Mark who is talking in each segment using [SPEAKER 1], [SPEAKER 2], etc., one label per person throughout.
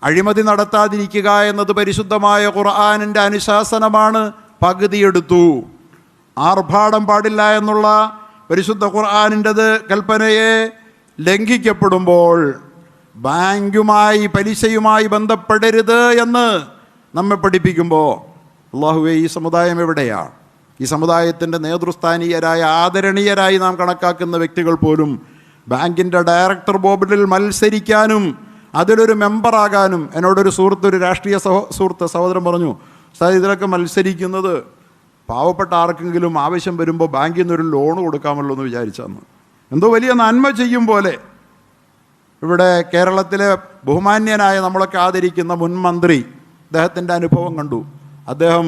[SPEAKER 1] അഴിമതി നടത്താതിരിക്കുക എന്നത് പരിശുദ്ധമായ ഖുർആനിൻ്റെ അനുശാസനമാണ്. പകുതിയെടുത്തു. ആർഭാടം പാടില്ല എന്നുള്ള പരിശുദ്ധ ഖുർആനിൻ്റെത് കൽപ്പനയെ ലംഘിക്കപ്പെടുമ്പോൾ ബാങ്കുമായി പലിശയുമായി ബന്ധപ്പെടരുത് എന്ന് നമ്മെ പഠിപ്പിക്കുമ്പോൾ അല്ലാഹുവേ, ഈ സമുദായം എവിടെയാണ്? ഈ സമുദായത്തിൻ്റെ നേതൃസ്ഥാനീയരായ ആദരണീയരായി നാം കണക്കാക്കുന്ന വ്യക്തികൾ പോലും ബാങ്കിൻ്റെ ഡയറക്ടർ ബോർഡിൽ മത്സരിക്കാനും അതിലൊരു മെമ്പറാകാനും എന്നോടൊരു ഒരു രാഷ്ട്രീയ സഹോദരൻ പറഞ്ഞു, സാർ ഇതിലൊക്കെ മത്സരിക്കുന്നത് പാവപ്പെട്ട ആർക്കെങ്കിലും ആവശ്യം വരുമ്പോൾ ബാങ്കിൽ നിന്നൊരു ലോൺ കൊടുക്കാമല്ലോ എന്ന് വിചാരിച്ചാന്ന്. എന്തോ വലിയ നന്മ ചെയ്യും പോലെ. ഇവിടെ കേരളത്തിലെ ബഹുമാന്യനായ നമ്മളൊക്കെ ആദരിക്കുന്ന മുൻ മന്ത്രി, അദ്ദേഹത്തിൻ്റെ അനുഭവം കണ്ടു. അദ്ദേഹം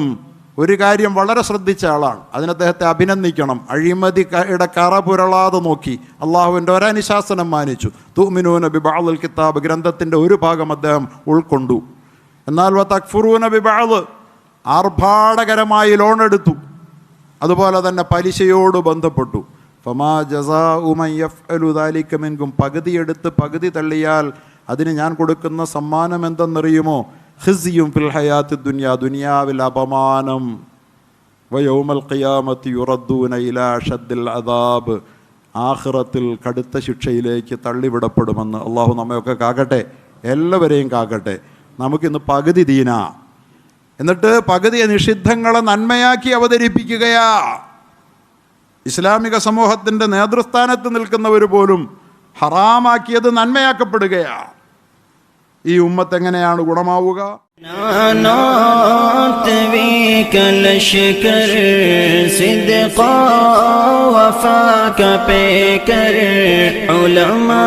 [SPEAKER 1] ഒരു കാര്യം വളരെ ശ്രദ്ധിച്ച ആളാണ്. അതിന് അദ്ദേഹത്തെ അഭിനന്ദിക്കണം. അഴിമതിയുടെ കറ പുരളാതെ നോക്കി അള്ളാഹുവിൻ്റെ ഒരനുശാസനം മാനിച്ചു. തുഅ്മിനൂന ബിബഅദിൽ കിതാബ്, ഗ്രന്ഥത്തിൻ്റെ ഒരു ഭാഗം അദ്ദേഹം ഉൾക്കൊണ്ടു. എന്നാൽ വതക്ഫുറൂന ബിബഅദ്, ആർഭാടകരമായി ലോൺ എടുത്തു. അതുപോലെ തന്നെ പലിശയോട് ബന്ധപ്പെട്ടു. ഫമാ ജസാഉ മൻ യഫ്അലു ദാലിക മിൻകും, പകുതി എടുത്ത് പകുതി തള്ളിയാൽ അതിന് ഞാൻ കൊടുക്കുന്ന സമ്മാനം എന്തെന്നറിയുമോ? ഖിസ്യും ഫിൽ ഹയാത്തി ദുനിയാ, ദുനിയാവിൽ അപമാനം. വയൗമൽ ഖിയാമത്തി യുറദ്ദൂന ഇലാ അശദ്ദിൽ അദാബ്, ആഖിറത്തിൽ കടുത്ത ശിക്ഷയിലേക്ക് തള്ളിവിടപ്പെടുമെന്ന്. അള്ളാഹു നമ്മയൊക്കെ കാക്കട്ടെ, എല്ലാവരെയും കാക്കട്ടെ. നമുക്കിന്ന് പകുതി ദീന, എന്നിട്ട് പകുതി നിഷിദ്ധങ്ങളെ നന്മയാക്കി അവതരിപ്പിക്കുകയാ. ഇസ്ലാമിക സമൂഹത്തിൻ്റെ നേതൃസ്ഥാനത്ത് നിൽക്കുന്നവർ പോലും ഹറാമാക്കിയത് നന്മയാക്കപ്പെടുകയാ. ഈ ഉമ്മത്ത് എങ്ങനെയാണ് ഗുണമാവുക?
[SPEAKER 2] ഉലമാ